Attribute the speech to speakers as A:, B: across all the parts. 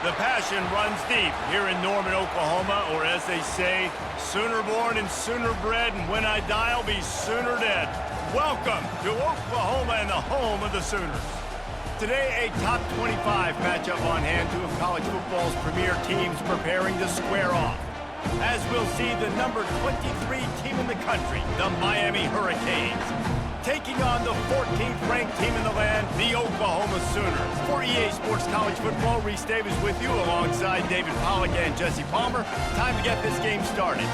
A: The passion runs deep here in Norman, Oklahoma, or as they say, sooner born and sooner bred, and when I die, I'll be sooner dead. Welcome to Oklahoma and the home of the Sooners. Today, a top 25 matchup on hand, two of college football's premier teams preparing to square off. As we'll see, the number 23 team in the country, the Miami Hurricanes, taking on the 14th ranked team in the land, the Oklahoma Sooners. For EA Sports College Football, Reese Davis with you alongside David Pollack and Jesse Palmer. Time to get this game started.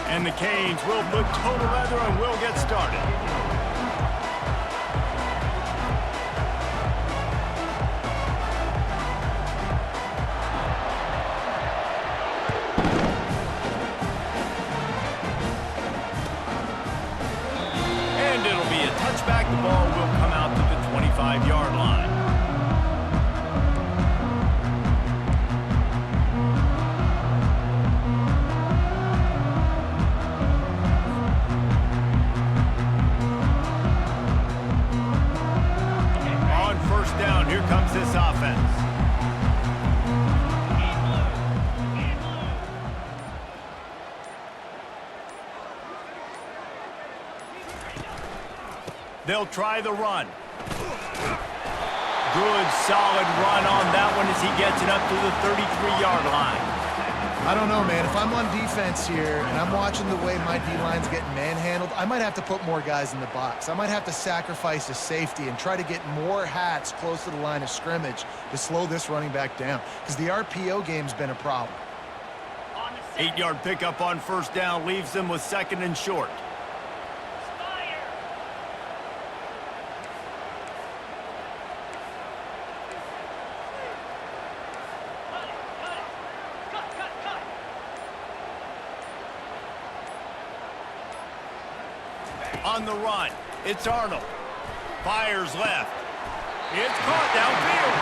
A: And the Canes will put total leather and will get started. And it'll be a touchback. The ball will come out to the 25-yard line. Here comes this offense. They'll try the run. Good, solid run on that one as he gets it up to the 33-yard line.
B: I don't know, man. If I'm on defense here and I'm watching the way my D-line's getting manhandled, I might have to put more guys in the box. I might have to sacrifice a safety and try to get more hats close to the line of scrimmage to slow this running back down, because the RPO game's been a problem.
A: 8-yard pickup on first down leaves them with second and short. On the run, it's Arnold. Fires left. It's caught downfield.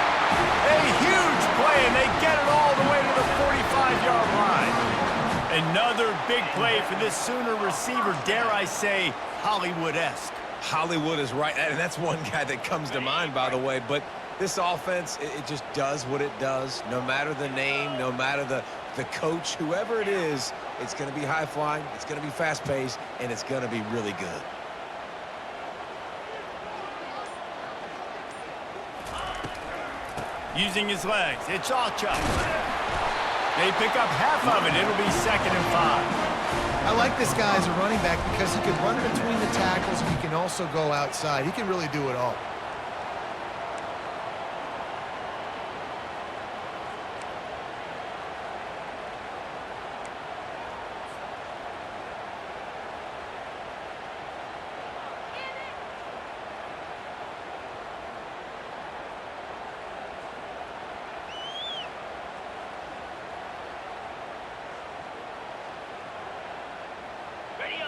A: A huge play, and they get it all the way to the 45-yard line. Another big play for this Sooner receiver, dare I say, Hollywood-esque.
C: Hollywood is right, and that's one guy that comes to mind, by the way. But this offense, it just does what it does. No matter the name, no matter the coach, whoever it is, it's going to be high-flying, it's going to be fast-paced, and it's going to be really good.
A: Using his legs, it's Alchuk. They pick up half of it. It'll be 2nd and 5.
B: I like this guy as a running back because he can run between the tackles and he can also go outside. He can really do it all.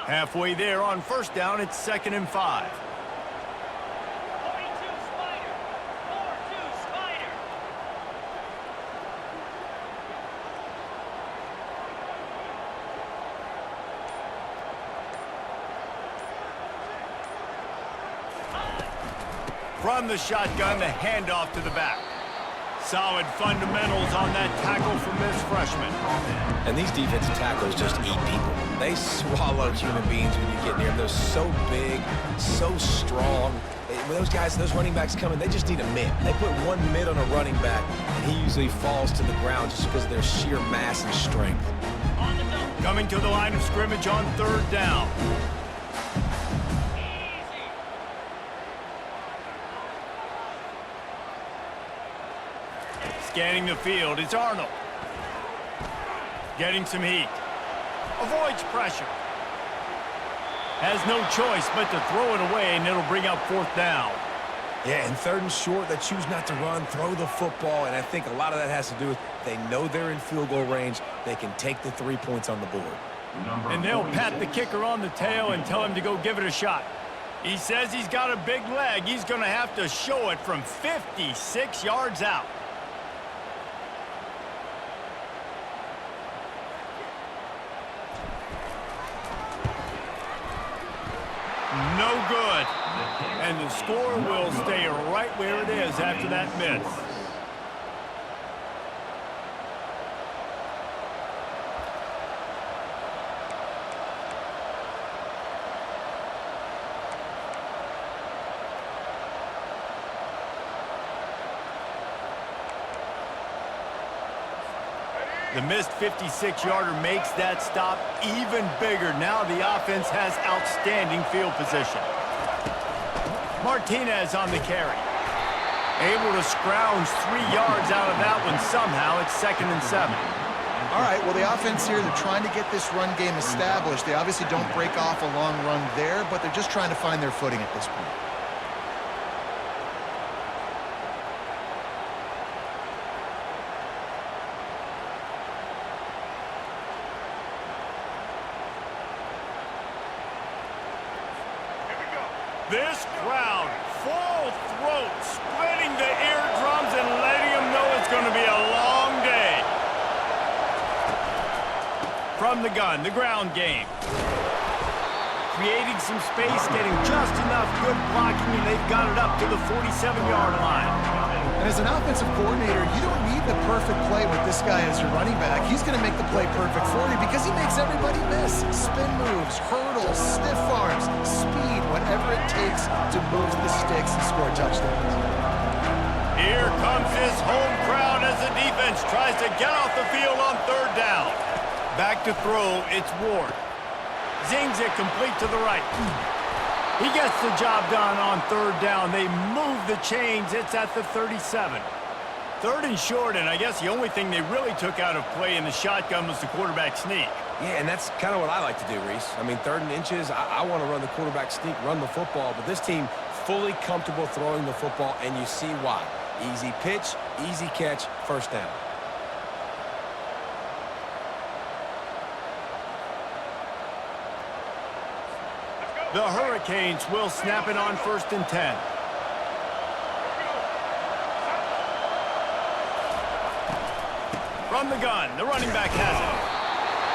A: Halfway there on first down, it's 2nd and 5. From the shotgun, the handoff to the back. Solid fundamentals on that tackle from this freshman.
C: And these defensive tackles just eat people. They swallow human beings when you get near them. They're so big, so strong. When those guys, those running backs come in, they just need a mid. They put one mid on a running back, and he usually falls to the ground just because of their sheer mass and strength.
A: Coming to the line of scrimmage on 3rd down. Scanning the field, it's Arnold. Getting some heat. Avoids pressure. Has no choice but to throw it away, and it'll bring up 4th down.
C: Yeah, and 3rd and short, they choose not to run, throw the football, and I think a lot of that has to do with they know they're in field goal range. They can take the 3 points on the board.
A: And they'll pat the kicker on the tail and tell him to go give it a shot. He says he's got a big leg. He's going to have to show it from 56 yards out. No good. And the score will stay right where it is after that miss. The missed 56-yarder makes that stop even bigger. Now the offense has outstanding field position. Martinez on the carry. Able to scrounge 3 yards out of that one somehow. It's 2nd and 7.
B: All right, well, the offense here, they're trying to get this run game established. They obviously don't break off a long run there, but they're just trying to find their footing at this point.
A: This crowd, full throat, splitting the eardrums and letting them know it's going to be a long day. From the gun, the ground game. Creating some space, getting just enough good blocking, and they've got it up to the 47-yard line.
B: And as an offensive coordinator, you don't need the perfect play with this guy as your running back. He's going to make the play perfect for you because he makes everybody miss. Spin moves, hurdles, stiff arms, speed, whatever it takes to move the sticks and score touchdowns.
A: Here comes his home crowd as the defense tries to get off the field on 3rd down. Back to throw, it's Ward. Zings it complete to the right. He gets the job done on 3rd down. They move the chains. It's at the 37. 3rd and short, and I guess the only thing they really took out of play in the shotgun was the quarterback sneak.
C: Yeah, and that's kind of what I like to do, Reese. I mean, 3rd and inches, I want to run the quarterback sneak, run the football, but this team fully comfortable throwing the football, and you see why. Easy pitch, easy catch, 1st down.
A: The Hurricanes will snap it on 1st and 10. From the gun, the running back has it.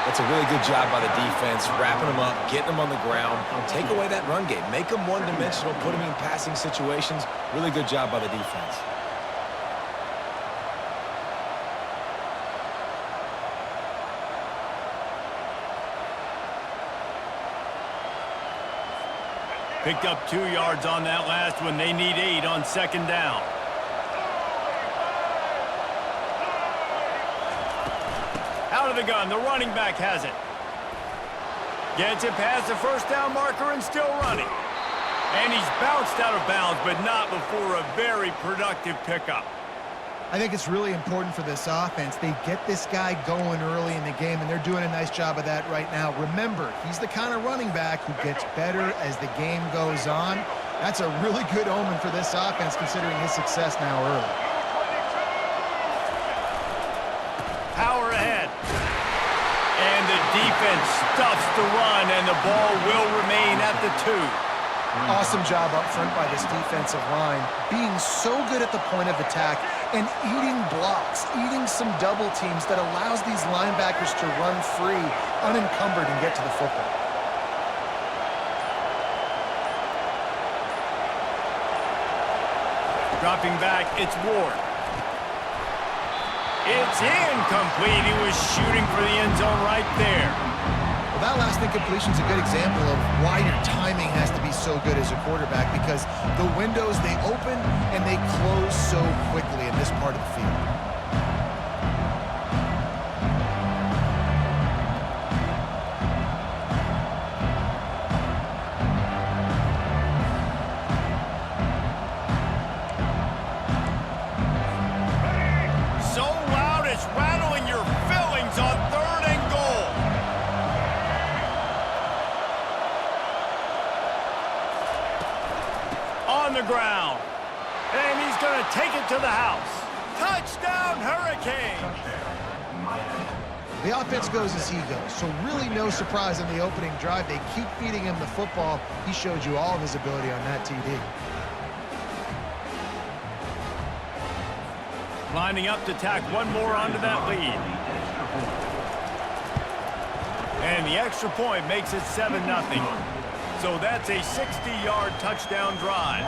C: That's a really good job by the defense, wrapping them up, getting them on the ground. Take away that run game. Make them one-dimensional, put them in passing situations. Really good job by the defense.
A: Picked up 2 yards on that last one. They need 8 on 2nd down. Out of the gun, the running back has it. Gets it past the 1st down marker and still running. And he's bounced out of bounds, but not before a very productive pickup.
B: I think it's really important for this offense. They get this guy going early in the game, and they're doing a nice job of that right now. Remember, he's the kind of running back who gets better as the game goes on. That's a really good omen for this offense, considering his success now early.
A: Power ahead. And the defense stuffs the run, and the ball will remain at the 2.
B: Awesome job up front by this defensive line, being so good at the point of attack and eating blocks, eating some double teams that allows these linebackers to run free, unencumbered, and get to the football.
A: Dropping back, it's Ward. It's incomplete. He was shooting for the end zone right there.
B: Well, that last incompletion is a good example of why your timing has to be so good as a quarterback, because the windows, they open and they close so quickly in this part of the field.
A: So loud it's rattling your fillings on 3rd and goal. On the ground. And he's going to take it to the house. Touchdown, Hurricanes!
B: The offense goes as he goes, so really no surprise on the opening drive. They keep feeding him the football. He showed you all of his ability on that TD.
A: Lining up to tack one more onto that lead. And the extra point makes it 7-0. So that's a 60-yard touchdown drive.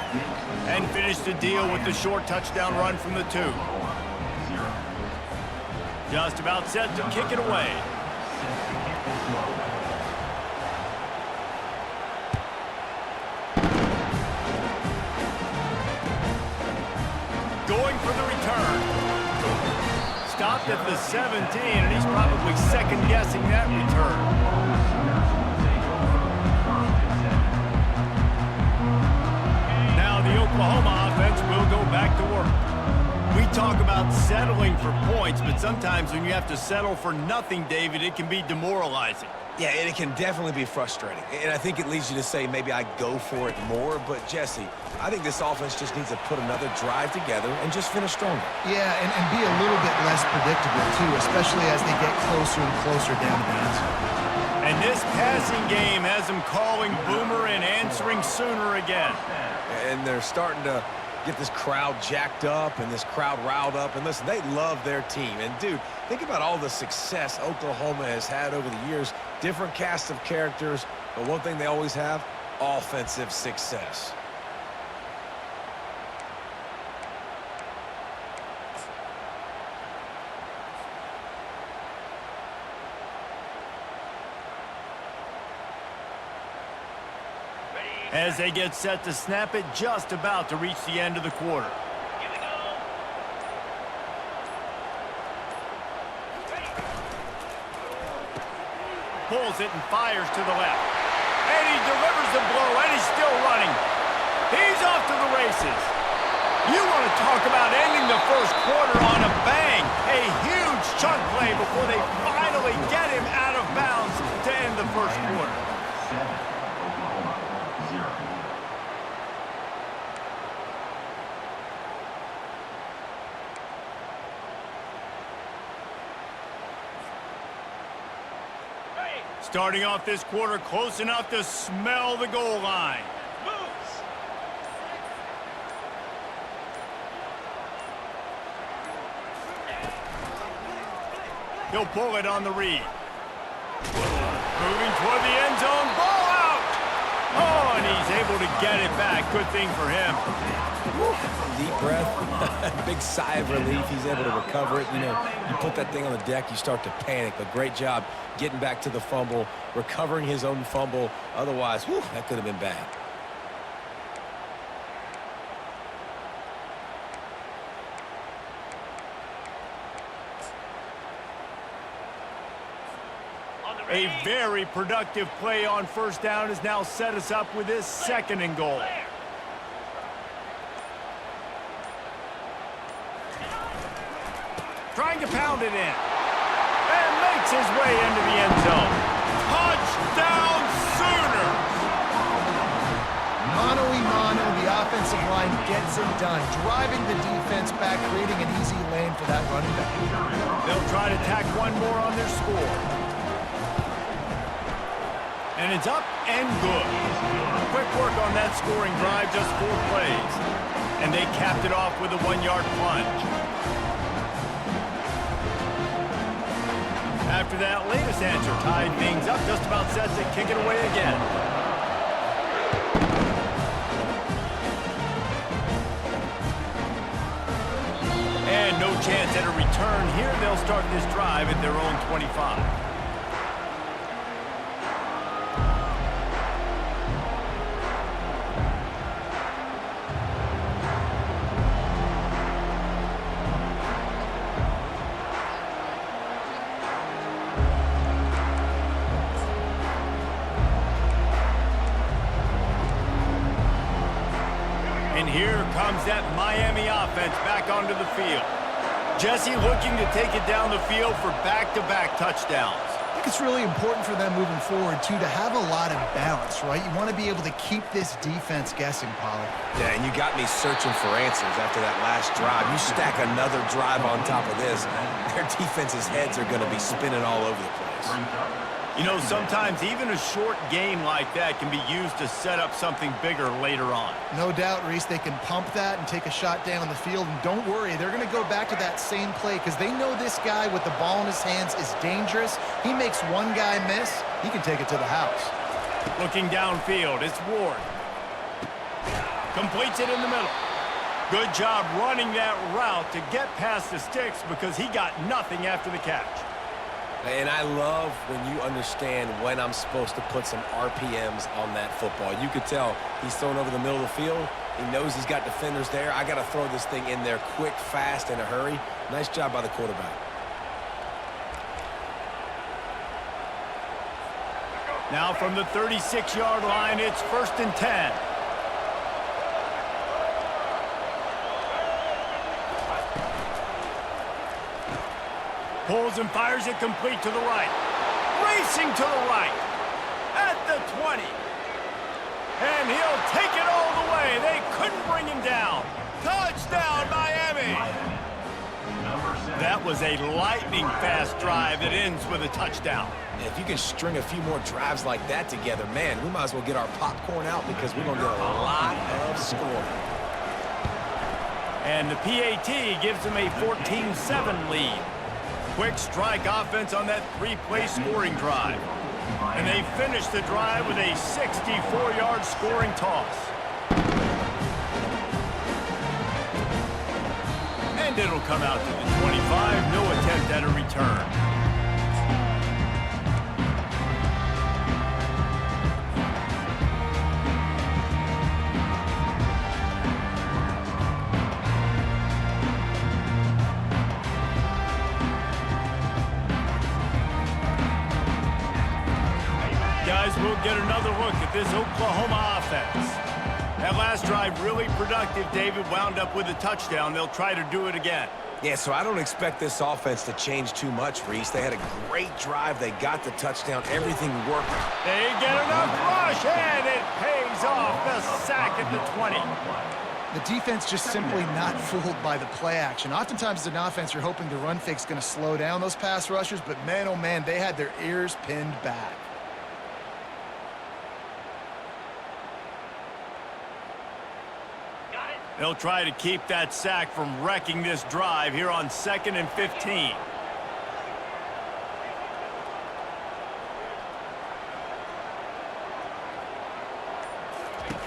A: And finish the deal with the short touchdown run from the 2. Just about set to kick it away. Going for the return. Stopped at the 17, and he's probably second-guessing that return. Now the Oklahoma offense will go back to work. We talk about settling for points, but sometimes when you have to settle for nothing, David, it can be demoralizing.
C: Yeah, and it can definitely be frustrating. And I think it leads you to say maybe I go for it more. But, Jesse, I think this offense just needs to put another drive together and just finish stronger.
B: Yeah, and be a little bit less predictable, too, especially as they get closer and closer down to the end zone.
A: And this passing game has them calling Boomer and answering Sooner again.
C: And they're starting to get this crowd jacked up and this crowd riled up. And listen, they love their team. And, dude, think about all the success Oklahoma has had over the years. Different cast of characters, but one thing they always have, offensive success.
A: As they get set to snap it, just about to reach the end of the quarter. Pulls it and fires to the left. And he delivers the blow, and he's still running. He's off to the races. You want to talk about ending the first quarter on a bang. A huge chunk play before they finally get him out of bounds to end the first quarter. Starting off this quarter close enough to smell the goal line. He'll pull it on the read. Moving toward the end zone. Ball out! Oh, and he's able to get it back. Good thing for him.
C: Deep breath, big sigh of relief. He's able to recover it. You know, you put that thing on the deck, you start to panic. But great job getting back to the fumble, recovering his own fumble. Otherwise, whew, that could have been bad.
A: A very productive play on first down has now set us up with this 2nd and goal. Trying to pound it in. And makes his way into the end zone. Touchdown Sooners!
B: Mano-a-mano, the offensive line gets it done, driving the defense back, creating an easy lane for that running back.
A: They'll try to tack one more on their score. And it's up and good. Quick work on that scoring drive, just 4 plays. And they capped it off with a 1-yard plunge. After that latest answer tied things up, just about set to kick it away again. And no chance at a return here. They'll start this drive at their own 25. And here comes that Miami offense back onto the field. Jesse looking to take it down the field for back-to-back touchdowns.
B: think it's really important for them moving forward, too, to have a lot of balance, right? You want to be able to keep this defense guessing, Pollard.
C: Yeah, and you got me searching for answers after that last drive. You stack another drive on top of this, their defense's heads are going to be spinning all over the place.
A: You know, sometimes even a short game like that can be used to set up something bigger later on.
B: No doubt, Reese, they can pump that and take a shot down the field. And don't worry, they're going to go back to that same play because they know this guy with the ball in his hands is dangerous. He makes one guy miss, he can take it to the house.
A: Looking downfield, it's Ward. Completes it in the middle. Good job running that route to get past the sticks because he got nothing after the catch.
C: And I love when you understand when I'm supposed to put some RPMs on that football. You could tell he's thrown over the middle of the field. He knows he's got defenders there. I got to throw this thing in there quick, fast, in a hurry. Nice job by the quarterback.
A: Now from the 36-yard line, it's 1st and 10. Pulls and fires it complete to the right. Racing to the right. At the 20. And he'll take it all the way. They couldn't bring him down. Touchdown, Miami. That was a lightning-fast drive that ends with a touchdown.
C: If you can string a few more drives like that together, man, we might as well get our popcorn out because we're going to get a lot of scoring.
A: And the PAT gives them a 14-7 lead. Quick strike offense on that 3-play scoring drive. And they finish the drive with a 64-yard scoring toss. And it'll come out to the 25. No attempt at a return. Guys, we'll get another look at this Oklahoma offense. That last drive really productive. David wound up with a touchdown. They'll try to do it again.
C: Yeah, so I don't expect this offense to change too much, Reese. They had a great drive. They got the touchdown. Everything worked.
A: They get enough rush, and it pays off. The sack at the 20.
B: The defense just simply not fooled by the play action. Oftentimes as an offense, you're hoping the run fake's going to slow down those pass rushers, but man, oh man, they had their ears pinned back.
A: They'll try to keep that sack from wrecking this drive here on 2nd and 15.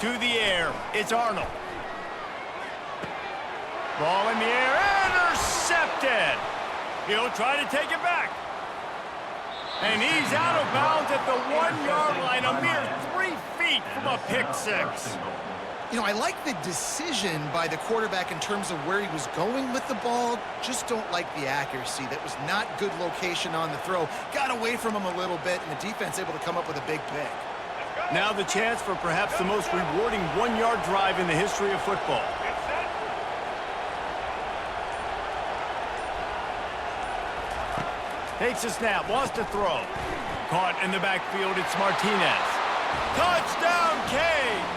A: To the air, it's Arnold. Ball in the air, intercepted. He'll try to take it back. And he's out of bounds at the 1-yard line, a mere 3 feet from a pick six.
B: You know, I like the decision by the quarterback in terms of where he was going with the ball. Just don't like the accuracy. That was not good location on the throw. Got away from him a little bit, and the defense able to come up with a big pick.
A: Now the chance for perhaps the most rewarding 1-yard drive in the history of football. Takes a snap, wants to throw. Caught in the backfield, it's Martinez. Touchdown, Canes!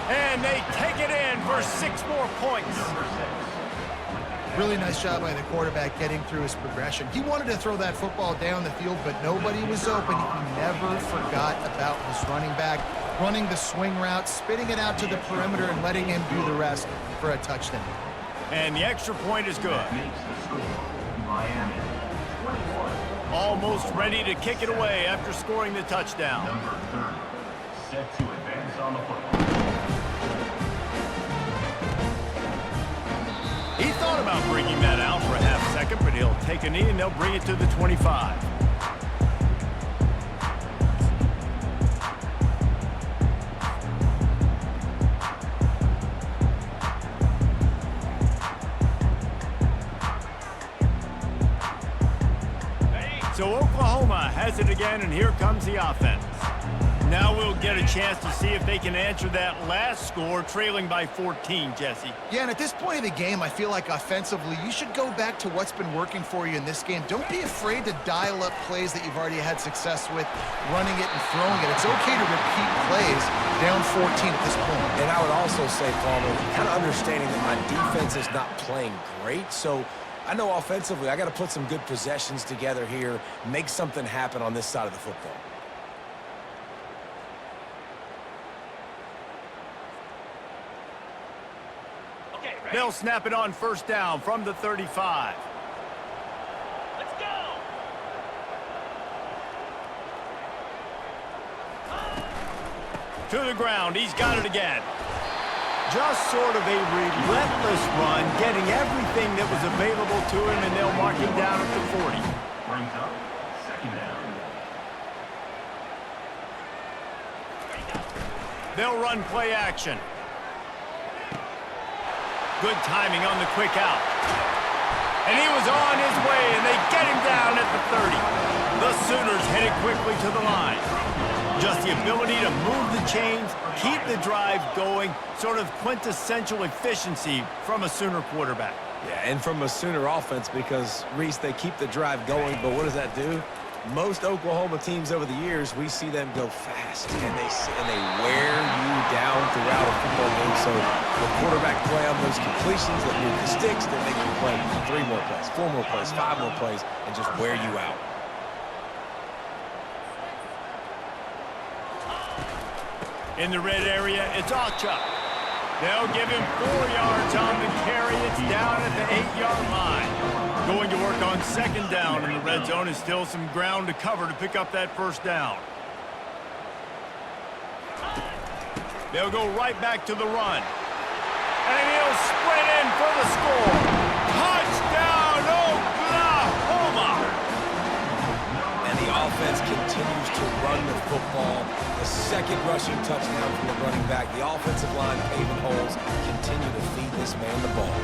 A: And they take it in for 6 more points.
B: Really nice job by the quarterback getting through his progression. He wanted to throw that football down the field, but nobody was open. He never forgot about his running back, running the swing route, spitting it out to the perimeter, and letting him do the rest for a touchdown.
A: And the extra point is good. Almost ready to kick it away after scoring the touchdown.
D: Number 30, set to advance on the football.
A: He thought about bringing that out for a half second, but he'll take a knee and they'll bring it to the 25. So Oklahoma has it again, and here comes the offense. Now we'll get a chance to see if they can answer that last score, trailing by 14, Jesse.
B: Yeah, and at this point of the game, I feel like offensively, you should go back to what's been working for you in this game. Don't be afraid to dial up plays that you've already had success with, running it and throwing it. It's okay to repeat plays down 14 at this point.
C: And I would also say, Palmer, kind of understanding that my defense is not playing great, so I know offensively I got to put some good possessions together here, make something happen on this side of the football.
A: They'll snap it on first down from the 35.
D: Let's go!
A: To the ground, he's got it again. Just sort of a relentless run, getting everything that was available to him, and they'll mark him down at the 40.
D: Brings up second down.
A: They'll run play action. Good timing on the quick out. And he was on his way, and they get him down at the 30. The Sooners headed quickly to the line. Just the ability to move the chains, keep the drive going, sort of quintessential efficiency from a Sooner quarterback.
C: Yeah, and from a Sooner offense because, Reese, they keep the drive going, but what does that do? Most Oklahoma teams over the years, we see them go fast, and they wear you down throughout a football game. So the quarterback play on those completions that move the sticks, that make you play 3 more plays, 4 more plays, 5 more plays, and just wear you out.
A: In the red area, it's Ochuk. They'll give him 4 yards on the carry. It's down at the 8-yard line. Going to work on second down in the red zone is still some ground to cover to pick up that first down. They'll go right back to the run. And he'll sprint in for the score. Touchdown, Oklahoma!
C: And the offense continues to run the football. The second rushing touchdown from the running back. The offensive line paving holes. Continue to feed this man the ball.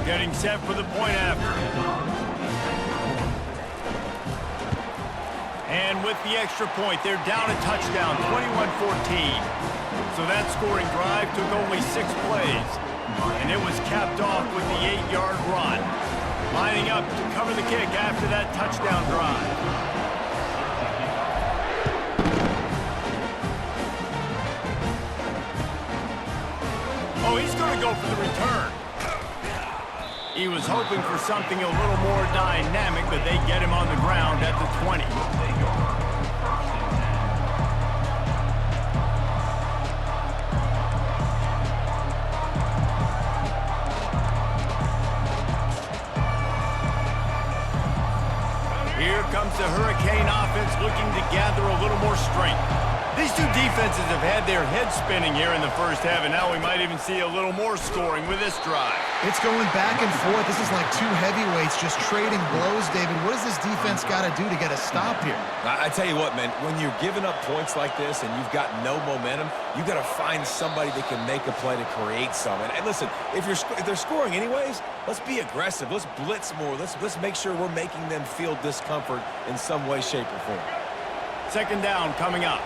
A: Getting set for the point after. And with the extra point, they're down a touchdown, 21-14. So that scoring drive took only 6 plays. And it was capped off with the 8-yard run. Lining up to cover the kick after that touchdown drive. Oh, he's going to go for the return. He was hoping for something a little more dynamic, but they get him on the ground at the 20. Here comes the Hurricane offense looking to gather a little more strength. These two defenses have had their heads spinning here in the first half, and now we might even see a little more scoring with this drive.
B: It's going back and forth. This is like 2 heavyweights just trading blows, David. What does this defense got to do to get a stop here?
C: I tell you what, man, when you're giving up points like this and you've got no momentum, you got to find somebody that can make a play to create some. And listen, if they're scoring anyways, let's be aggressive. Let's blitz more. Let's make sure we're making them feel discomfort in some way, shape, or form.
A: Second down coming up.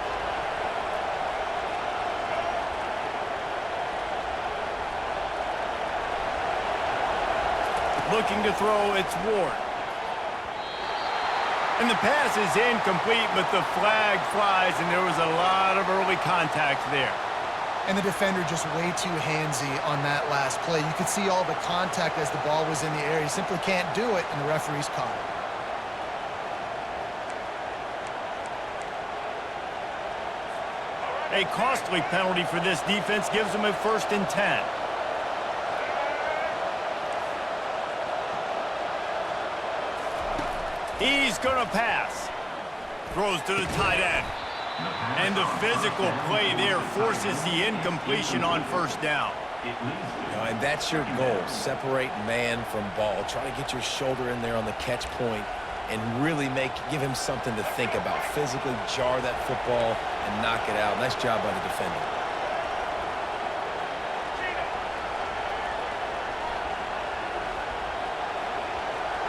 A: Looking to throw, it's Ward. And the pass is incomplete, but the flag flies, and there was a lot of early contact there.
B: And the defender just way too handsy on that last play. You could see all the contact as the ball was in the air. He simply can't do it, and the referee's caught it.
A: A costly penalty for this defense gives them a 1st and 10. He's going to pass. Throws to the tight end. And the physical play there forces the incompletion on first down.
C: And that's your goal. Separate man from ball. Try to get your shoulder in there on the catch point and really give him something to think about. Physically jar that football and knock it out. Nice job by the defender.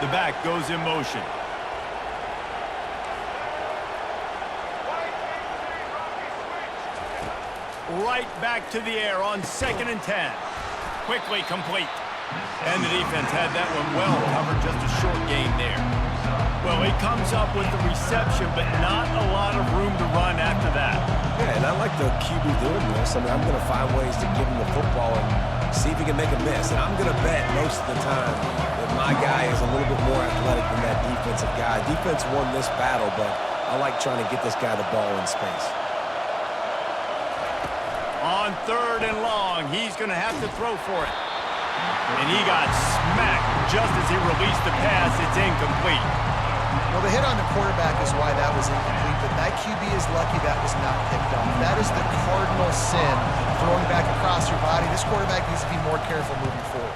A: The back goes in motion. right back to the air on 2nd and 10. Quickly complete. And the defense had that one well covered, just a short gain there. Well, he comes up with the reception, but not a lot of room to run after that.
C: Yeah, and I like the QB doing this. I mean, I'm going to find ways to give him the football and see if he can make a miss. And I'm going to bet most of the time that my guy is a little bit more athletic than that defensive guy. Defense won this battle, but I like trying to get this guy the ball in space.
A: On 3rd and long, he's going to have to throw for it. And he got smacked just as he released the pass. It's incomplete.
B: Well, the hit on the quarterback is why that was incomplete, but that QB is lucky that was not picked off. That is the cardinal sin, throwing back across your body. This quarterback needs to be more careful moving forward.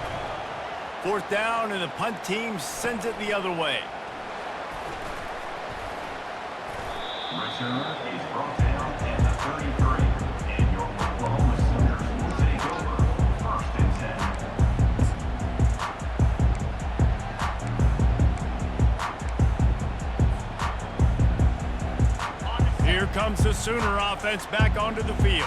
A: 4th down, and the punt team sends it the other way.
D: Return is brought down at the 33. And your Oklahoma Sooners will take over 1st and 10.
A: Here comes the Sooner offense back onto the field.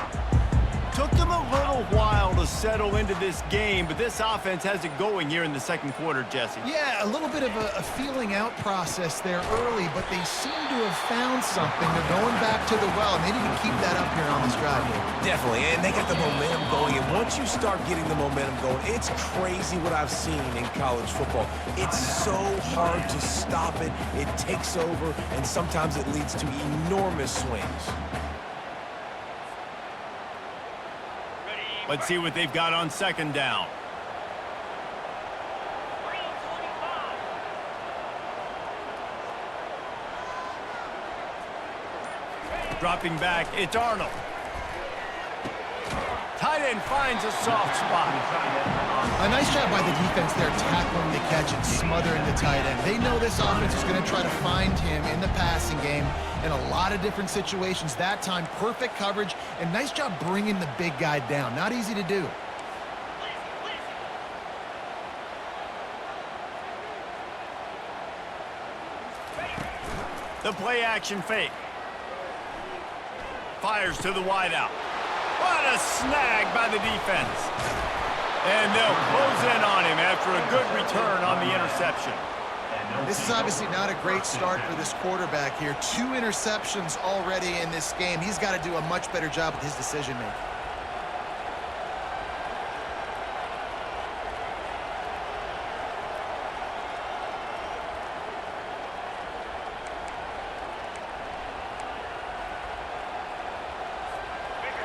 A: Took them a little while to settle into this game, but this offense has it going here in the 2nd quarter, Jesse.
B: Yeah, a little bit of a feeling out process there early, but they seem to have found something. They're going back to the well, and they need to keep that up here on this drive.
C: Definitely, and they got the momentum going. And once you start getting the momentum going, it's crazy what I've seen in college football. It's so hard to stop it. It takes over, and sometimes it leads to enormous swings.
A: Let's see what they've got on 2nd down. Dropping back, it's Arnold. Tight end finds a soft spot.
B: A nice job by the defense there, tackling the catch and smothering the tight end. They know this offense is going to try to find him in the passing game in a lot of different situations. That time, perfect coverage, and nice job bringing the big guy down. Not easy to do.
A: The play action fake. Fires to the wideout. What a snag by the defense. And they'll close in on him after a good return on the interception.
B: This is obviously not a great start for this quarterback here. 2 interceptions already in this game. He's got to do a much better job with his decision-making.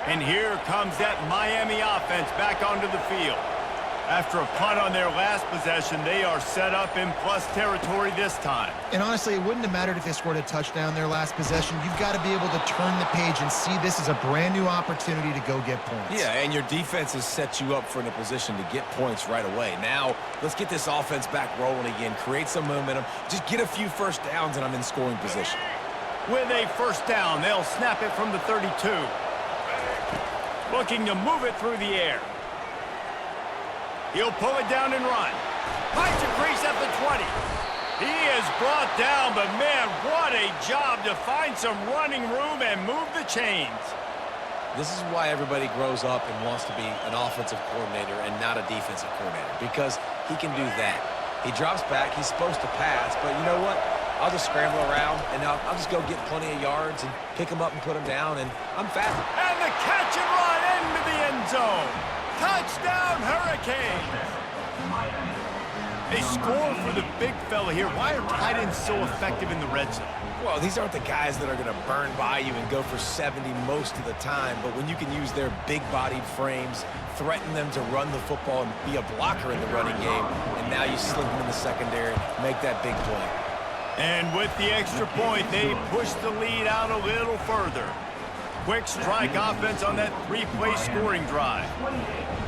A: And here comes that Miami offense back onto the field. After a punt on their last possession, they are set up in plus territory this time.
B: And honestly, it wouldn't have mattered if they scored a touchdown their last possession. You've got to be able to turn the page and see this as a brand new opportunity to go get points.
C: Yeah, and your defense has set you up for in a position to get points right away. Now, let's get this offense back rolling again, create some momentum, just get a few first downs, and I'm in scoring position.
A: With a 1st down, they'll snap it from the 32. Looking to move it through the air. He'll pull it down and run. Finds a crease at the 20. He is brought down, but man, what a job to find some running room and move the chains.
C: This is why everybody grows up and wants to be an offensive coordinator and not a defensive coordinator, because he can do that. He drops back, he's supposed to pass, but you know what? I'll just scramble around, and I'll just go get plenty of yards and pick him up and put him down, and I'm fat.
A: And the catch and run into the end zone. Touchdown, Hurricanes! They score for the big fella here. Why are tight ends so effective in the red zone?
C: Well, these aren't the guys that are going to burn by you and go for 70 most of the time, but when you can use their big-bodied frames, threaten them to run the football and be a blocker in the running game, and now you slip them in the secondary, make that big play.
A: And with the extra point, they push the lead out a little further. Quick strike offense on that 3-play scoring drive.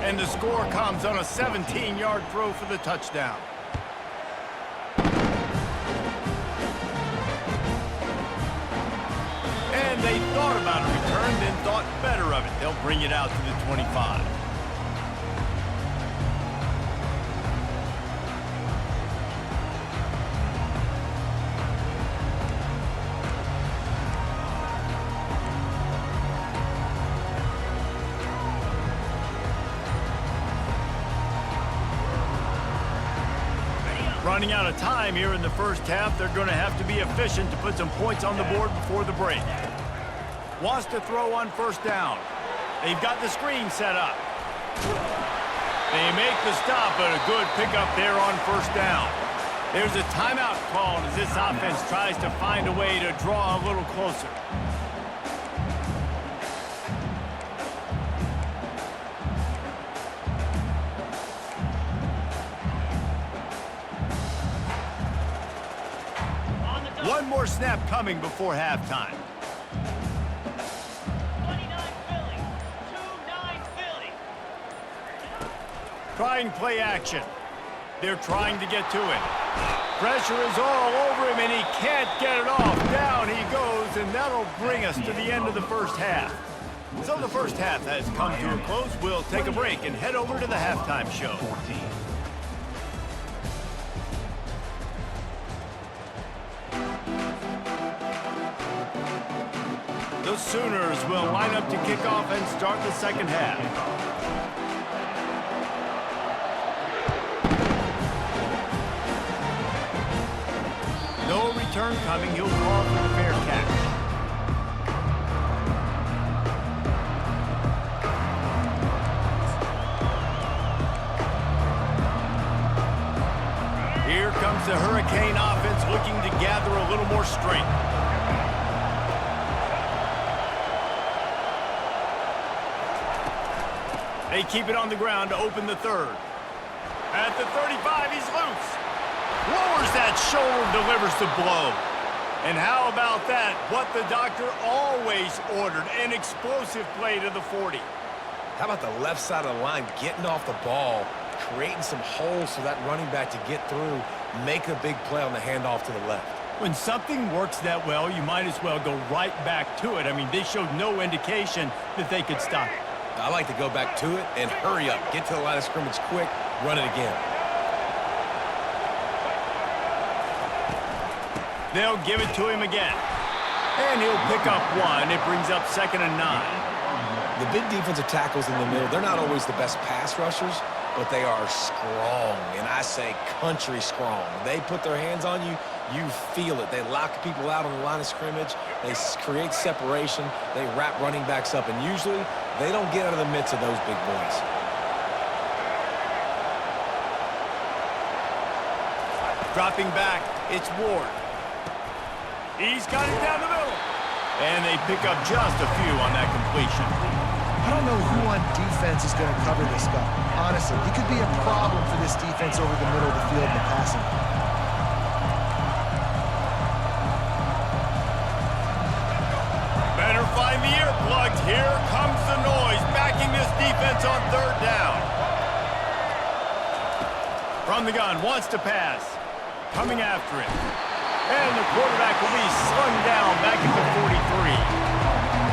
A: And the score comes on a 17-yard throw for the touchdown. And they thought about a return, then thought better of it. They'll bring it out to the 25. Running out of time here in the first half, they're going to have to be efficient to put some points on the board before the break. Wants to throw on first down. They've got the screen set up. They make the stop, but a good pickup there on first down. There's a timeout called as this offense tries to find a way to draw a little closer. One more snap coming before halftime.
E: 29 Philly, 2-9 Philly.
A: Trying play action. They're trying to get to it. Pressure is all over him, and he can't get it off. Down he goes, and that'll bring us to the end of the first half. So the first half has come to a close. We'll take a break and head over to the halftime show.
D: 14.
A: The Sooners will line up to kick off and start the second half. No return coming. He'll call for the fair catch. Here comes the Hurricane offense looking to gather a little more strength. They keep it on the ground to open the third. At the 35, he's loose. Lowers that shoulder, delivers the blow. And how about that? What the doctor always ordered, an explosive play to the 40.
C: How about the left side of the line getting off the ball, creating some holes for that running back to get through, make a big play on the handoff to the left.
A: When something works that well, you might as well go right back to it. I mean, they showed no indication that they could stop it.
C: I like to go back to it and hurry up. Get to the line of scrimmage quick, run it again.
A: They'll give it to him again. And he'll pick up one. It brings up 2nd and 9.
C: The big defensive tackles in the middle, they're not always the best pass rushers, but they are strong, and I say country strong. They put their hands on you, you feel it. They lock people out on the line of scrimmage. They create separation. They wrap running backs up, and usually they don't get out of the midst of those big boys.
A: Dropping back, it's Ward. He's got it down the middle. And they pick up just a few on that completion.
B: I don't know who on defense is going to cover this guy. Honestly, he could be a problem for this defense over the middle of the field in the passing.
A: Better find the earplugs. Here comes the noise, backing this defense on 3rd down. From the gun, wants to pass. Coming after it. And the quarterback will be slung down back at the 43.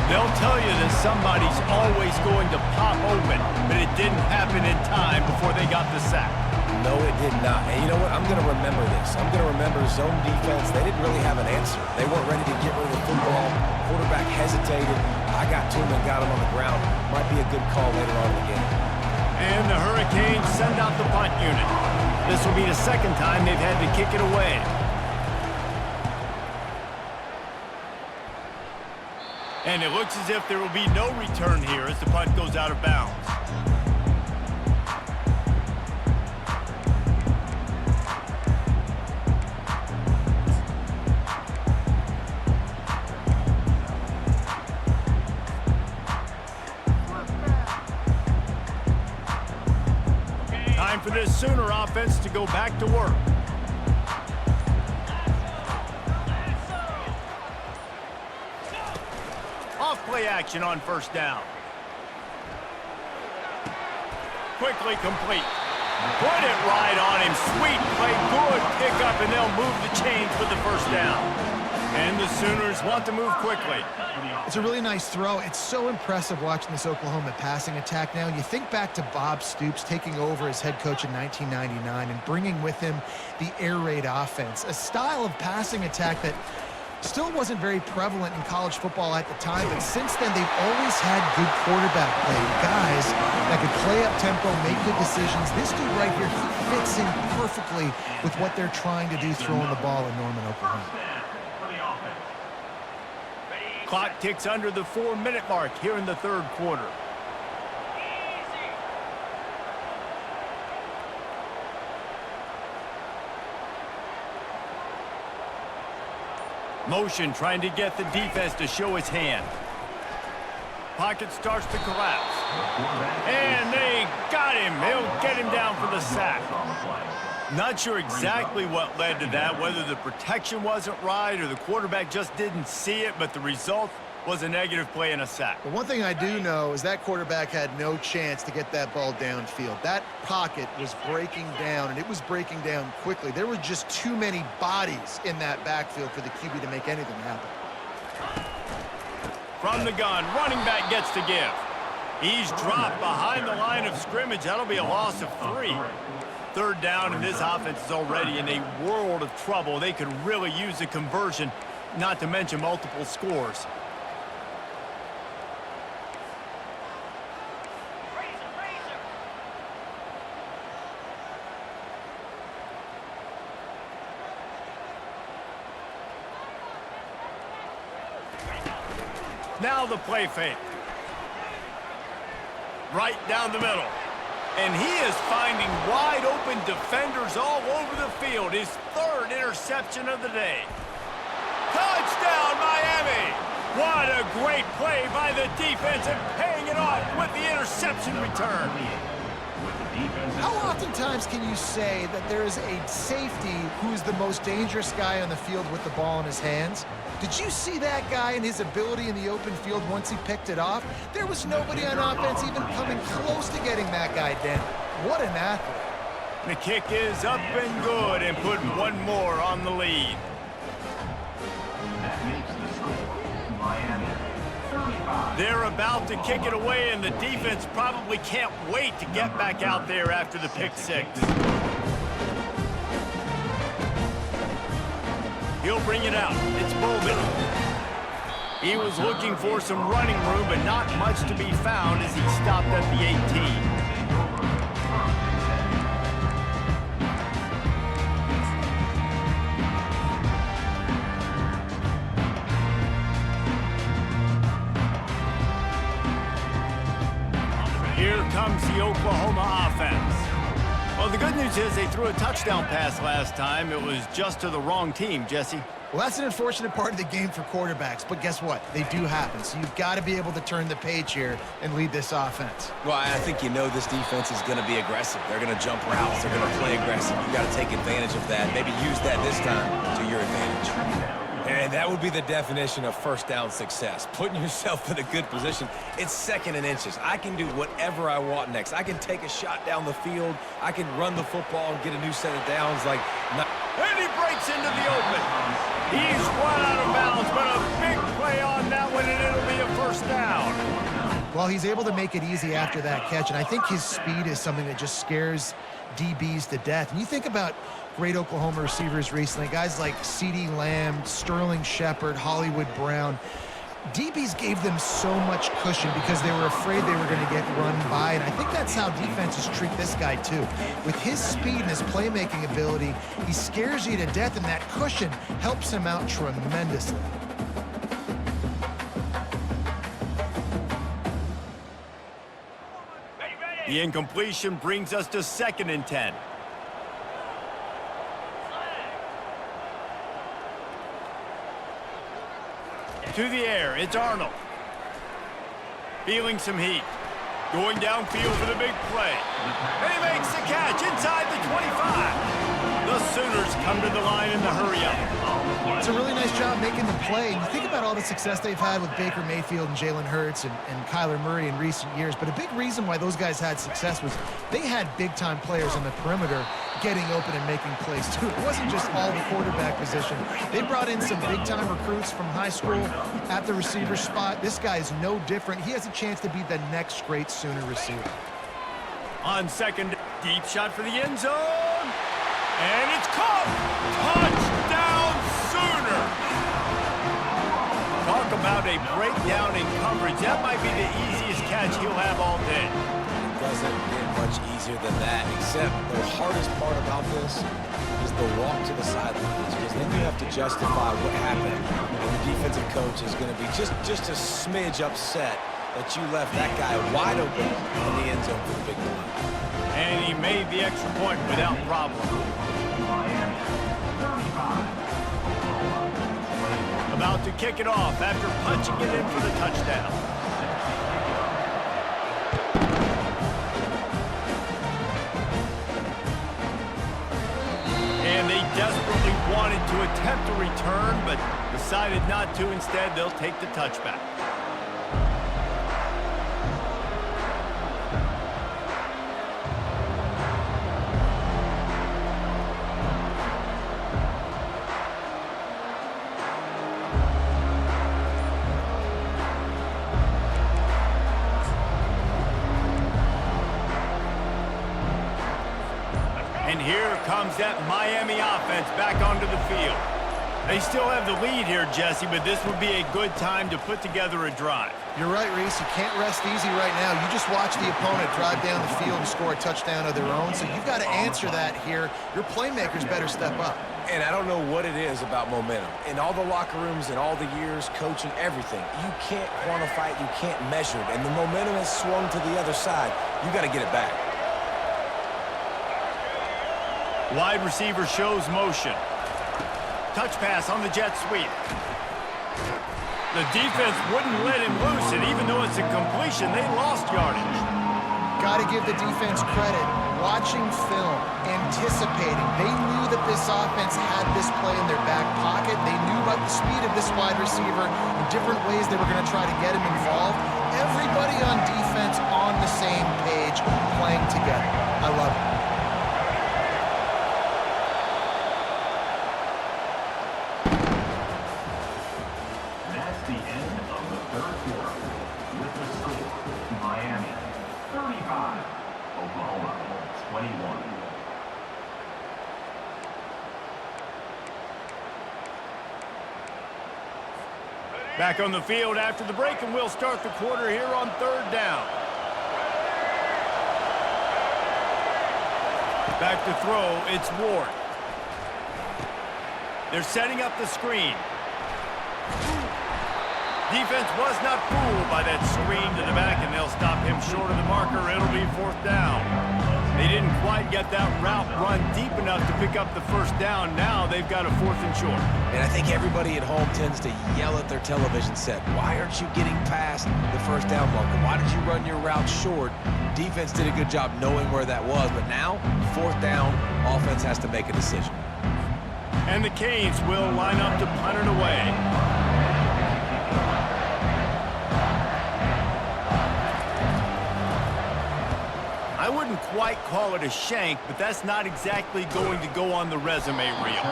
A: They'll tell you that somebody's always going to pop open, but it didn't happen in time before they got the sack.
C: No, it did not. And you know what? I'm going to remember this. I'm going to remember zone defense. They didn't really have an answer. They weren't ready to get rid of the football. Quarterback hesitated. I got to him and got him on the ground. Might be a good call later on in the game.
A: And the Hurricanes send out the punt unit. This will be the 2nd time they've had to kick it away. And it looks as if there will be no return here as the punt goes out of bounds. Time for this Sooner offense to go back to work. Off-play action on 1st down. Quickly complete. Put it right on him. Sweet play, good pickup, and they'll move the chains with the 1st down. And the Sooners want to move quickly.
B: It's a really nice throw. It's so impressive watching this Oklahoma passing attack now. You think back to Bob Stoops taking over as head coach in 1999 and bringing with him the air raid offense, a style of passing attack that Still wasn't very prevalent in college football at the time, but since then they've always had good quarterback play. Guys that could play up tempo, make good decisions. This dude right here, he fits in perfectly with what they're trying to do throwing the ball in Norman, Oklahoma.
A: Clock ticks under the 4-minute mark here in the third quarter. Motion trying to get the defense to show his hand. Pocket starts to collapse. And they got him. They'll get him down for the sack. Not sure exactly what led to that, whether the protection wasn't right or the quarterback just didn't see it, but the result was a negative play and a sack.
B: But one thing I do know is that quarterback had no chance to get that ball downfield. That pocket was breaking down, and it was breaking down quickly. There were just too many bodies in that backfield for the QB to make anything happen.
A: From the gun, running back gets to give. He's dropped behind the line of scrimmage. That'll be a loss of 3. Third down, and this offense is already in a world of trouble. They could really use a conversion, not to mention multiple scores. Now the play fake. Right down the middle. And he is finding wide open defenders all over the field. His 3rd interception of the day. Touchdown, Miami! What a great play by the defense and paying it off with the interception return.
B: How oftentimes can you say that there is a safety who is the most dangerous guy on the field with the ball in his hands? Did you see that guy and his ability in the open field once he picked it off? There was nobody on offense even coming close to getting that guy down. What an athlete.
A: The kick is up and good and putting one more on the lead.
D: That makes the score Miami 35.
A: They're about to kick it away, and the defense probably can't wait to get back out there after the pick six. He'll bring it out. It's Bowman. He was looking for some running room, but not much to be found as he stopped at the 18. Here comes the Oklahoma offense. Well, the good news is they threw a touchdown pass last time. It was just to the wrong team, Jesse.
B: Well, that's an unfortunate part of the game for quarterbacks, but guess what? They do happen, so you've got to be able to turn the page here and lead this offense.
C: Well, I think you know this defense is going to be aggressive. They're going to jump routes. They're going to play aggressive. You've got to take advantage of that. Maybe use that this time to your advantage. And that would be the definition of first down success, putting yourself in a good position. It's 2nd and inches. I can do whatever I want next. I can take a shot down the field. I can run the football and get a new set of downs.
A: And he breaks into the open. He's run out of bounds, but a big play on that one, and it'll be a first down.
B: Well, he's able to make it easy after that catch, and I think his speed is something that just scares DBs to death. And you think about great Oklahoma receivers recently, guys like CeeDee Lamb, Sterling Shepard, Hollywood Brown. DBs gave them so much cushion because they were afraid they were going to get run by, and I think that's how defenses treat this guy too. With his speed and his playmaking ability, he scares you to death, and that cushion helps him out tremendously.
A: The incompletion brings us to 2nd and 10. To the air, it's Arnold. Feeling some heat. Going downfield for the big play. And he makes the catch inside the 25. The Sooners come to the line in the hurry-up.
B: It's a really nice job making the play. And you think about all the success they've had with Baker Mayfield and Jalen Hurts and Kyler Murray in recent years. But a big reason why those guys had success was they had big-time players on the perimeter getting open and making plays, too. It wasn't just all the quarterback position. They brought in some big-time recruits from high school at the receiver spot. This guy is no different. He has a chance to be the next great Sooner receiver.
A: On 2nd, deep shot for the end zone. And it's caught. Touchdown, Sooner. talk about a breakdown in coverage. That might be the easiest catch he'll have all day.
C: It doesn't get much easier than that, except the hardest part about this is the walk to the sidelines, because then you have to justify what happened, and the defensive coach is going to be just a smidge upset that you left that guy wide open in the end zone for the big play.
A: And he made the extra point without problem.
D: Miami, 35.
A: About to kick it off after punching it in for the touchdown. And they desperately wanted to attempt a return, but decided not to. Instead, they'll take the touchback. And here comes that Miami offense back onto the field. They still have the lead here, Jesse, but this would be a good time to put together a drive.
B: You're right, Reese. You can't rest easy right now. You just watch the opponent drive down the field and score a touchdown of their own, so you've got to answer that here. Your playmakers better step up.
C: And I don't know what it is about momentum. In all the locker rooms and all the years, coaching, everything, you can't quantify it, you can't measure it. And the momentum has swung to the other side. You got to get it back.
A: Wide receiver shows motion. Touch pass on the jet sweep. The defense wouldn't let him loose, and even though it's a completion, they lost yardage.
B: Got to give the defense credit. Watching film, anticipating. They knew that this offense had this play in their back pocket. They knew about the speed of this wide receiver and different ways they were going to try to get him involved. Everybody on defense on the same page, playing together. I love it.
D: That's the end of the third quarter. With the score, Miami 35, Oklahoma 21.
A: Back on the field after the break, and we'll start the quarter here on third down. Back to throw, it's Ward. They're setting up the screen. Defense was not fooled by that screen to the back, and they'll stop him short of the marker. It'll be fourth down. They didn't quite get that route run deep enough to pick up the first down. Now they've got a fourth and short.
C: And I think everybody at home tends to yell at their television set, why aren't you getting past the first down marker? Why did you run your route short? Defense did a good job knowing where that was, but now, fourth down, offense has to make a decision.
A: And the Canes will line up to punt it away. I wouldn't quite call it a shank, but that's not exactly going to go on the resume reel.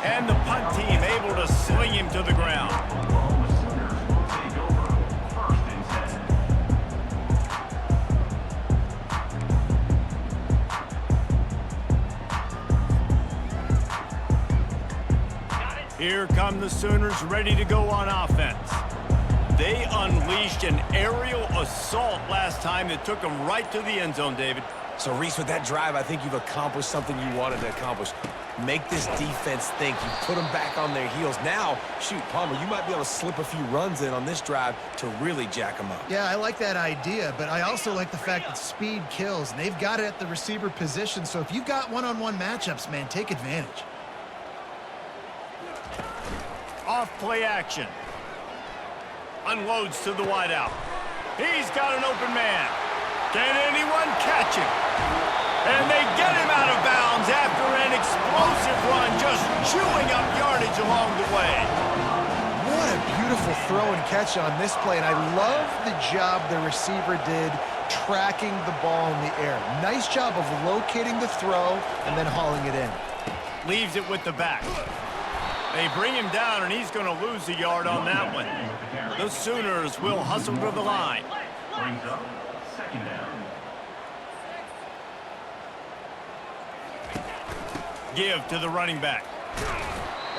A: And the punt team able to sling him to the ground.
D: Oklahoma Sooners will take over first and 10.
A: Here come the Sooners ready to go on offense. They unleashed an aerial assault last time that took them right to the end zone, David.
C: So, Reese, with that drive, I think you've accomplished something you wanted to accomplish. Make this defense think. You put them back on their heels. Now, shoot, Palmer, you might be able to slip a few runs in on this drive to really jack them up.
B: Yeah, I like that idea, but I also like the fact that speed kills, and they've got it at the receiver position, so if you've got one-on-one matchups, man, take advantage.
A: Off play action. Unloads to the wideout. He's got an open man. Can anyone catch him? And they get him out of bounds after an explosive run, just chewing up yardage along the way.
B: What a beautiful throw and catch on this play, and I love the job the receiver did tracking the ball in the air. Nice job of locating the throw and then hauling it in.
A: Leaves it with the back. They bring him down, and he's going to lose a yard on that one. The Sooners will hustle to the line.
D: Brings up second down.
A: Give to the running back.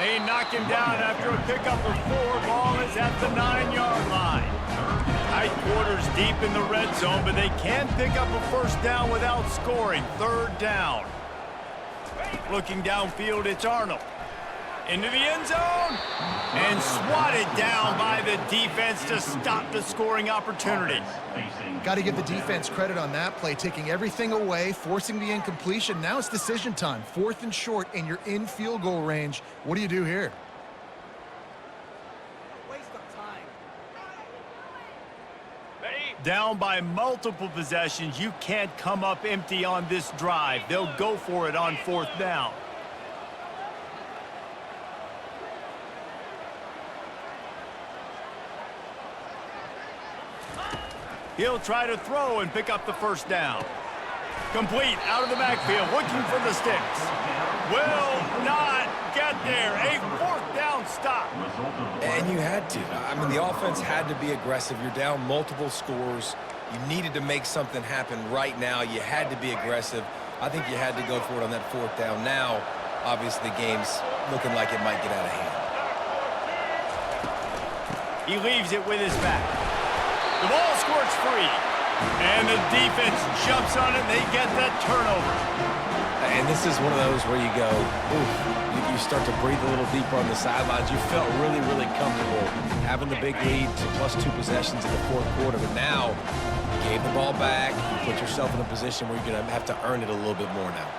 A: They knock him down after a pickup of 4. Ball is at the 9-yard line. Tight quarters deep in the red zone, but they can pick up a first down without scoring. 3rd down. Looking downfield, it's Arnold. Into the end zone. And swatted down by the defense to stop the scoring opportunity.
B: Got to give the defense credit on that play, taking everything away, forcing the incompletion. Now it's decision time. 4th and short, and you're in field goal range. What do you do here?
E: Waste of time.
A: Down by multiple possessions, you can't come up empty on this drive. They'll go for it on 4th down. He'll try to throw and pick up the first down. Complete out of the backfield, looking for the sticks. Will not get there. A 4th down stop.
C: And you had to. I mean, the offense had to be aggressive. You're down multiple scores. You needed to make something happen right now. You had to be aggressive. I think you had to go for it on that 4th down. Now, obviously, the game's looking like it might get out of hand.
A: He leaves it with his back. The ball squirts free. And the defense jumps on it. They get that turnover.
C: And this is one of those where you go, oof, you start to breathe a little deeper on the sidelines. You felt really, really comfortable having the big lead to +2 possessions in the 4th quarter. But now, you gave the ball back. You put yourself in a position where you're going to have to earn it a little bit more now.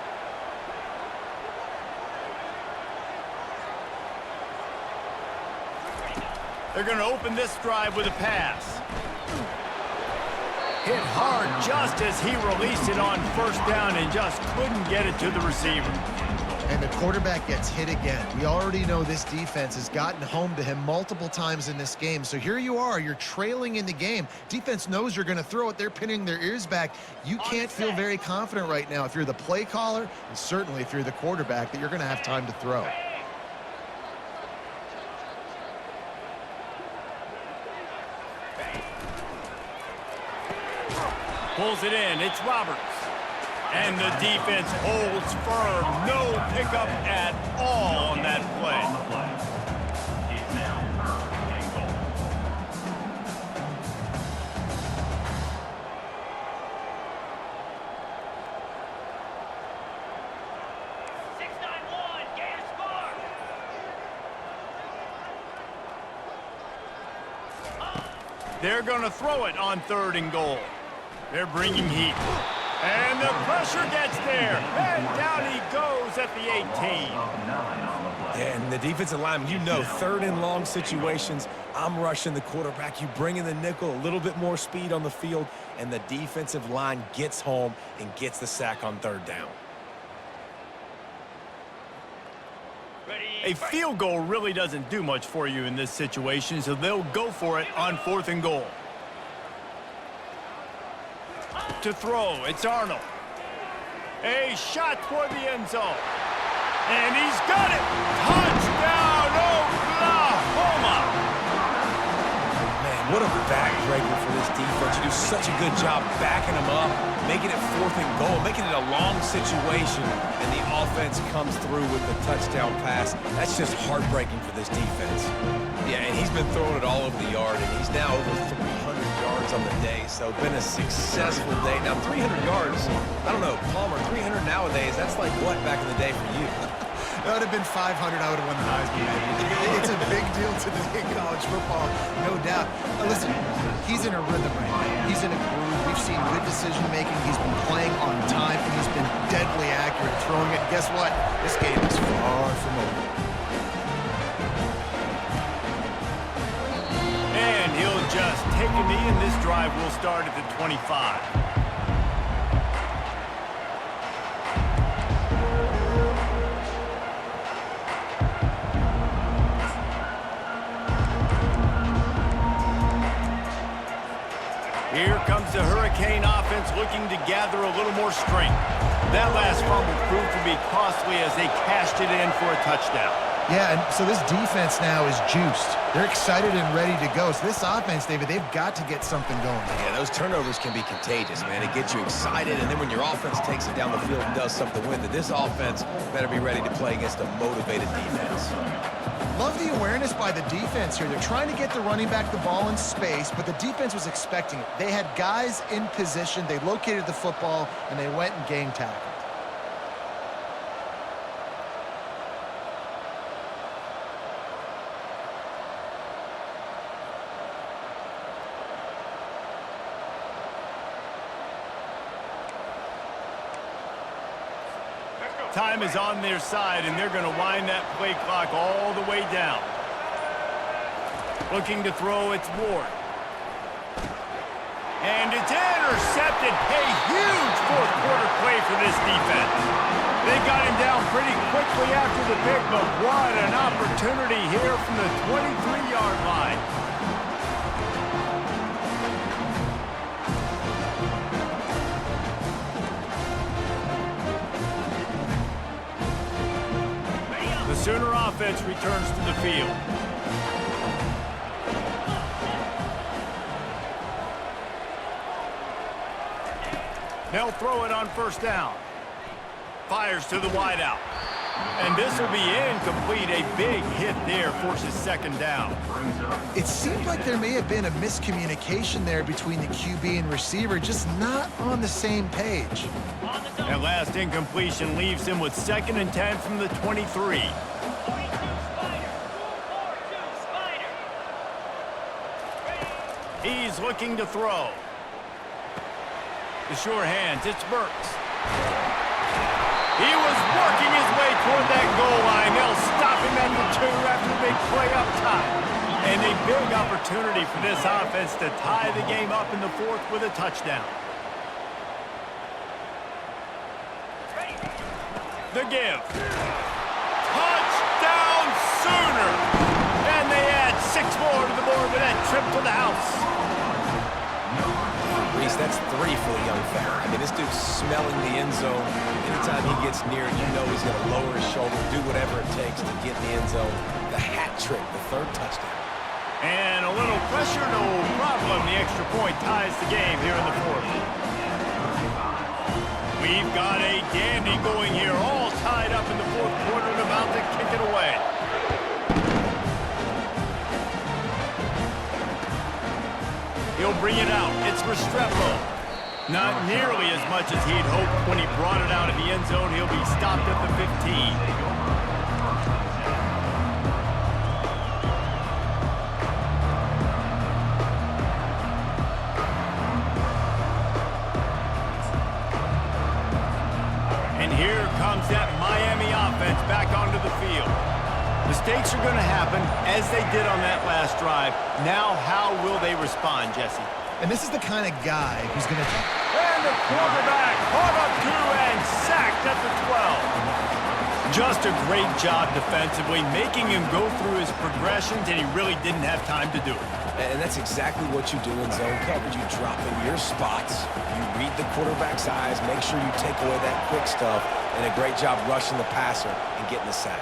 A: They're going to open this drive with a pass. Hit hard just as he released it on 1st down and just couldn't get it to the receiver.
B: And the quarterback gets hit again. We already know this defense has gotten home to him multiple times in this game. So here you are, you're trailing in the game. Defense knows you're going to throw it. They're pinning their ears back. You can't feel very confident right now if you're the play caller, and certainly if you're the quarterback, that you're going to have time to throw.
A: Pulls it in. It's Roberts. And the defense holds firm. No pickup at all on that play.
D: It's now 3rd and goal.
A: They're going to throw it on 3rd and goal. They're bringing heat. And the pressure gets there. And down he goes at the 18.
C: And the defensive lineman, you know, 3rd and long situations, I'm rushing the quarterback. You bring in the nickel, a little bit more speed on the field, and the defensive line gets home and gets the sack on 3rd down.
A: A field goal really doesn't do much for you in this situation, so they'll go for it on 4th and goal. To throw, it's Arnold. A shot toward the end zone. And he's got it. Touchdown, Oklahoma!
C: Man, what a backbreaker for this defense. You do such a good job backing them up, making it 4th and goal, making it a long situation, and the offense comes through with the touchdown pass. That's just heartbreaking for this defense. Yeah, and he's been throwing it all over the yard, and he's now over 300 yards on the day, so been a successful day. Now, 300 yards, I don't know, Palmer, 300 nowadays, that's like what back in the day for you?
B: That would have been 500. I would have won the Heisman. It's a big deal today in college football, no doubt. Now listen, he's in a rhythm right now. He's in a groove. We've seen good decision-making. He's been playing on time, and he's been deadly accurate throwing it. Guess what? This game is far from over.
A: And he'll just take a knee, and this drive will start at the 25. Here comes the Hurricane offense looking to gather a little more strength. That last fumble proved to be costly as they cashed it in for a touchdown.
B: Yeah, and so this defense now is juiced. They're excited and ready to go. So this offense, David, they've got to get something going.
C: Yeah, those turnovers can be contagious, man. It gets you excited, and then when your offense takes it down the field and does something with it, this offense better be ready to play against a motivated defense.
B: Love the awareness by the defense here. They're trying to get the running back the ball in space, but the defense was expecting it. They had guys in position. They located the football, and they went and game tackled.
A: Time is on their side, and they're going to wind that play clock all the way down. Looking to throw, it's Ward. And it's intercepted. A huge fourth quarter play for this defense. They got him down pretty quickly after the pick, but what an opportunity here from the 23-yard line. The Sooner offense returns to the field. They'll throw it on first down. Fires to the wideout. And this will be incomplete. A big hit there forces second down.
B: It seemed like there may have been a miscommunication there between the QB and receiver, just not on the same page.
A: That last incompletion leaves him with 2nd and 10 from the 23. He's looking to throw. The sure hands, it's Burks. He was working his way toward that goal line. They'll stop him at the 2 after the big play up top. And a big opportunity for this offense to tie the game up in the 4th with a touchdown. The give. Touchdown Sooner! And they add 6 more to the board with that trip to the house.
C: Reese, that's 3 for the young fella. I mean, this dude's smelling the end zone. Anytime he gets near it, you know he's going to lower his shoulder, do whatever it takes to get in the end zone. The hat trick, the 3rd touchdown.
A: And a little pressure, no problem. The extra point ties the game here in the 4th. We've got a dandy going here, all tied up in the 4th quarter and about to kick it away. He'll bring it out. It's Restrepo. Not nearly as much as he'd hoped when he brought it out of the end zone. He'll be stopped at the 15. And here comes that Miami offense back onto the field. Mistakes are going to happen, as they did on that last drive. Now, how will they respond, Jesse?
B: And this is the kind of guy who's going to...
A: And the quarterback caught up to and sacked at the 12. Just a great job defensively, making him go through his progressions, and he really didn't have time to do it.
C: And that's exactly what you do in zone coverage. You drop in your spots, you read the quarterback's eyes, make sure you take away that quick stuff, and a great job rushing the passer and getting the sack.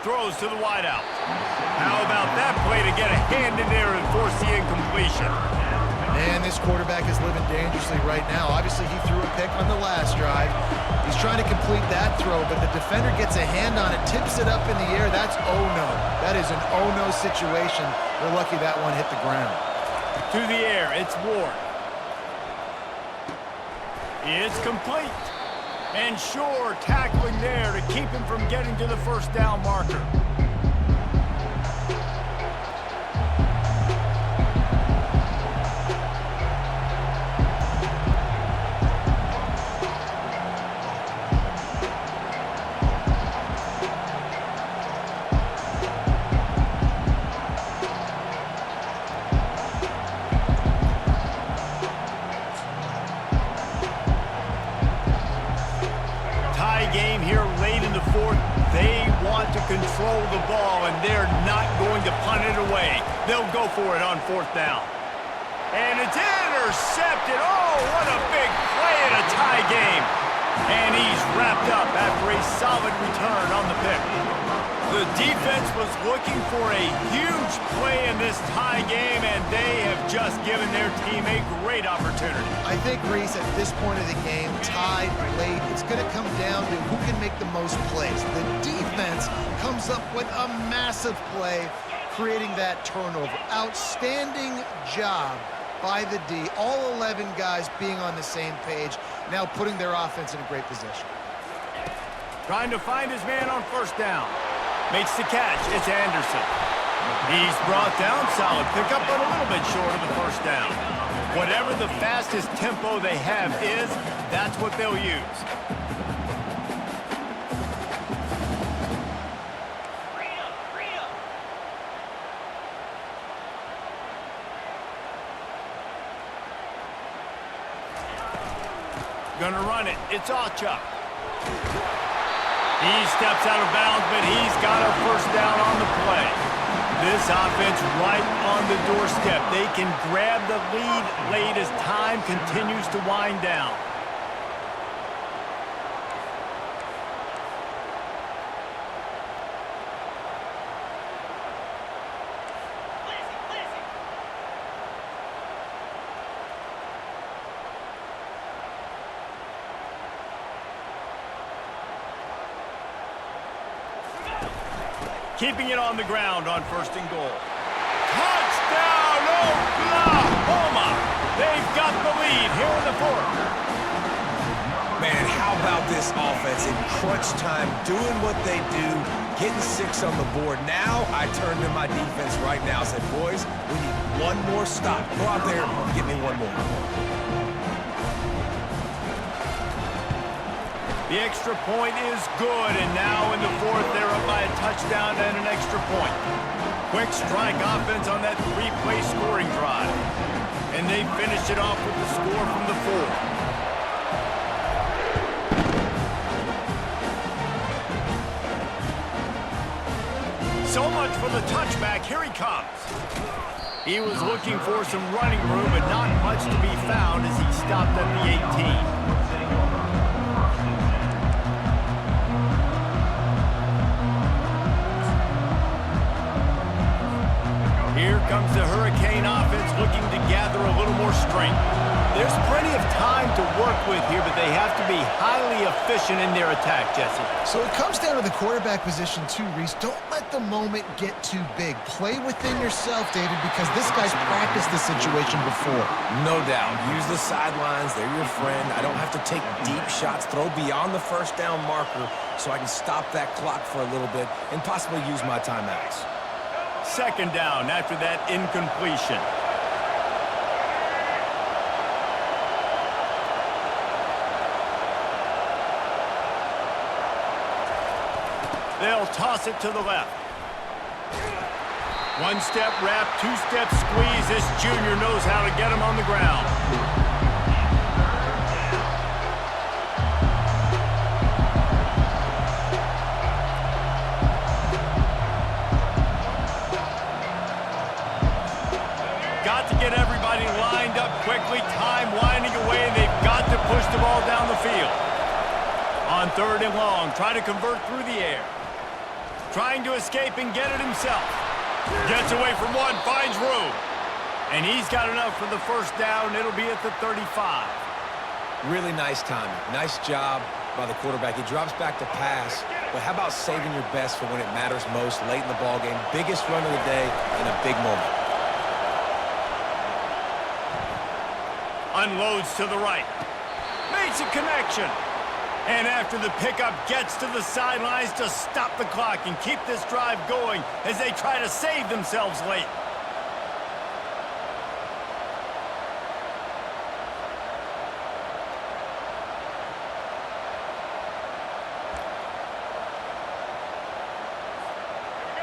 A: Throws to the wideout. How about that play to get a hand in there and force the incompletion?
B: Man, this quarterback is living dangerously right now. Obviously, he threw a pick on the last drive. He's trying to complete that throw, but the defender gets a hand on it, tips it up in the air. That's oh-no. That is an oh-no situation. They're lucky that one hit the ground.
A: To the air, it's Ward. It's complete. And Shore tackling there to keep him from getting to the first down marker. Game here late in the 4th. They want to control the ball, and they're not going to punt it away. They'll go for it on 4th down. And it's intercepted. Oh, what a big play in a tie game. And he's wrapped up after a solid return on the pick. The defense was looking for a huge play in this tie game, and they have just given their team a great opportunity.
B: I think, Reese, at this point of the game, tied late, it's going to come down to who can make the most plays. The defense comes up with a massive play, creating that turnover. Outstanding job by the D. All 11 guys being on the same page, now putting their offense in a great position.
A: Trying to find his man on first down. Makes the catch. It's Anderson. He's brought down. Solid pickup, but a little bit short of the first down. Whatever the fastest tempo they have is, that's what they'll use. Gonna run it. It's Ocha. He steps out of bounds, but he's got a first down on the play. This offense right on the doorstep. They can grab the lead late as time continues to wind down. Keeping it on the ground on first and goal. Touchdown, Oklahoma! They've got the lead here in the fourth.
C: Man, how about this offense in crunch time, doing what they do, getting 6 on the board. Now I turn to my defense right now and said, boys, we need one more stop. Go out there and get me one more.
A: The extra point is good, and now in the fourth, they're up by a touchdown and an extra point. Quick strike offense on that 3-play scoring drive. And they finish it off with the score from the 4. So much for the touchback. Here he comes. He was looking for some running room, but not much to be found as he stopped at the 18. Here comes the Hurricane offense looking to gather a little more strength. There's plenty of time to work with here, but they have to be highly efficient in their attack, Jesse.
B: So it comes down to the quarterback position too, Reese. Don't let the moment get too big. Play within yourself, David, because this guy's practiced this situation before.
C: No doubt. Use the sidelines. They're your friend. I don't have to take deep shots, throw beyond the first down marker so I can stop that clock for a little bit and possibly use my timeouts.
A: Second down after that incompletion. They'll toss it to the left. One-step wrap, two-step squeeze. This junior knows how to get him on the ground. Got to get everybody lined up quickly. Time winding away, and they've got to push the ball down the field. On third and long, try to convert through the air. Trying to escape and get it himself. Gets away from one, finds room. And he's got enough for the first down. It'll be at the 35.
C: Really nice timing. Nice job by the quarterback. He drops back to pass, but how about saving your best for when it matters most late in the ballgame? Biggest run of the day in a big moment.
A: Unloads to the right. Makes a connection. And after the pickup, gets to the sidelines to stop the clock and keep this drive going as they try to save themselves late.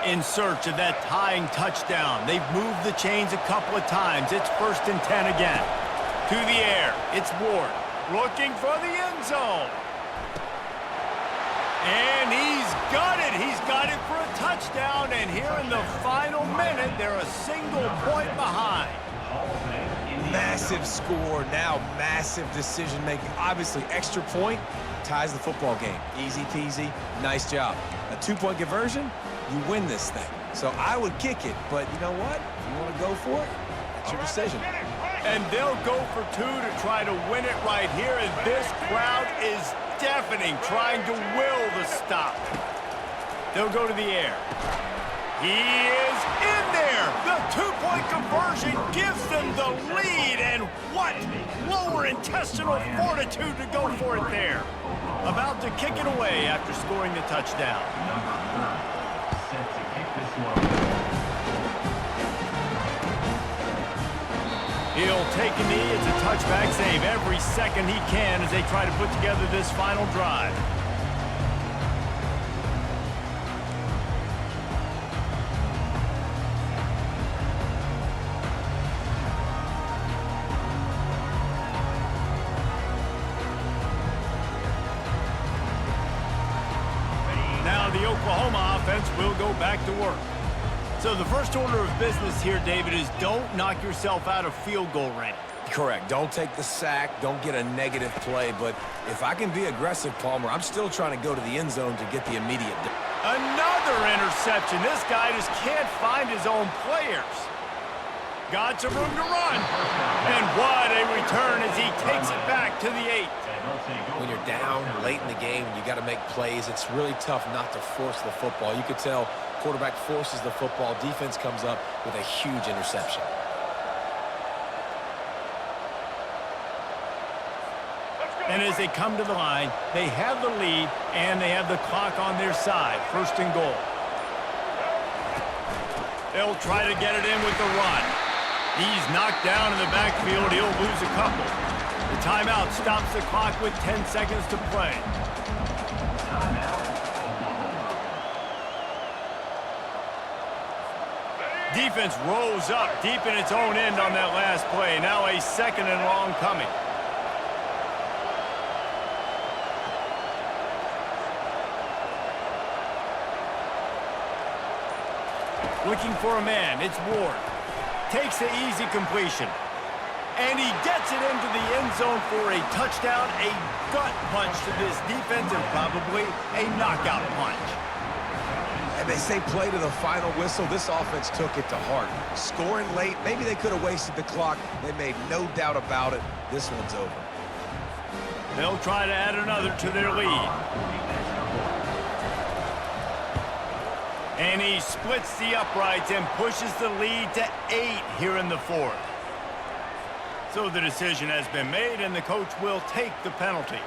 A: In search of that tying touchdown. They've moved the chains a couple of times. It's 1st and 10 again. To the air, it's Ward, looking for the end zone. And he's got it. He's got it for a touchdown. And here in the final minute, they're a single point behind.
C: Massive score, now massive decision-making. Obviously, extra point ties the football game. Easy peasy, nice job. A 2-point conversion, you win this thing. So I would kick it, but you know what? If you want to go for it, that's your decision.
A: And they'll go for 2 to try to win it right here, and this crowd is deafening, trying to will the stop. They'll go to the air. He is in there! The 2-point conversion gives them the lead, and what lower intestinal fortitude to go for it there. About to kick it away after scoring the touchdown.
D: Set to kick this one.
A: He'll take a knee. It's a touchback save every second he can as they try to put together this final drive. Now the Oklahoma offense will go back to work. So the first order of business here, David, is don't knock yourself out of field goal range.
C: Correct. Don't take the sack. Don't get a negative play. But if I can be aggressive, Palmer, I'm still trying to go to the end zone to get the immediate.
A: Another interception. This guy just can't find his own players. Got some room to run. And what a return as he takes it back to the 8.
C: When you're down late in the game, you got to make plays. It's really tough not to force the football. You could tell quarterback forces the football. Defense comes up with a huge interception.
A: And as they come to the line, they have the lead and they have the clock on their side. 1st and goal. They'll try to get it in with the run. He's knocked down in the backfield. He'll lose a couple. The timeout stops the clock with 10 seconds to play. Defense rose up deep in its own end on that last play. Now a 2nd and long coming. Looking for a man. It's Ward. Takes the easy completion. And he gets it into the end zone for a touchdown, a gut punch to this defense, and probably a knockout punch.
C: And they say play to the final whistle. This offense took it to heart. Scoring late, maybe they could have wasted the clock. They made no doubt about it. This one's over.
A: They'll try to add another to their lead. And he splits the uprights and pushes the lead to 8 here in the 4th. So the decision has been made, and the coach will take the penalty.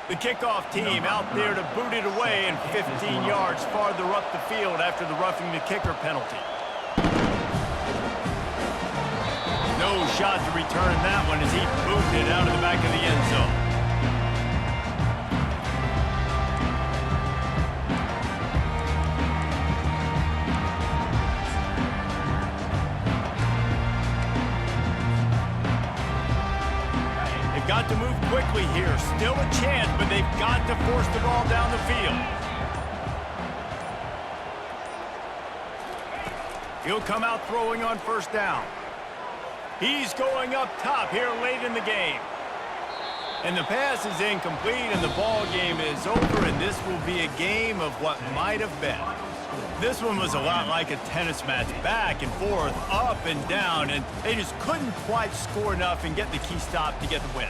A: The kickoff team out there to boot it away and 15 yards farther up the field after the roughing the kicker penalty. No shot to return that one as he booted it out of the back of the end zone. Got to move quickly here. Still a chance, but they've got to force the ball down the field. He'll come out throwing on 1st down. He's going up top here late in the game. And the pass is incomplete, and the ball game is over, and this will be a game of what might have been. This one was a lot like a tennis match, back and forth, up and down, and they just couldn't quite score enough and get the key stop to get the win.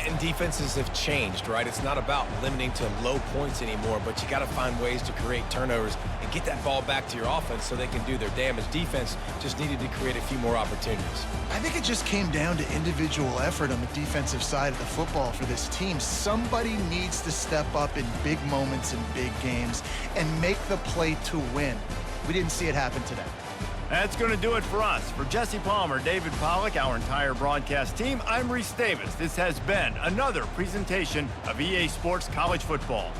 C: And defenses have changed, right? It's not about limiting to low points anymore, but you got to find ways to create turnovers and get that ball back to your offense so they can do their damage. Defense just needed to create a few more opportunities.
B: I think it just came down to individual effort on the defensive side of the football for this team. Somebody needs to step up in big moments in big games and make the play to win. We didn't see it happen today.
A: That's going to do it for us. For Jesse Palmer, David Pollack, our entire broadcast team, I'm Reese Davis. This has been another presentation of EA Sports College Football.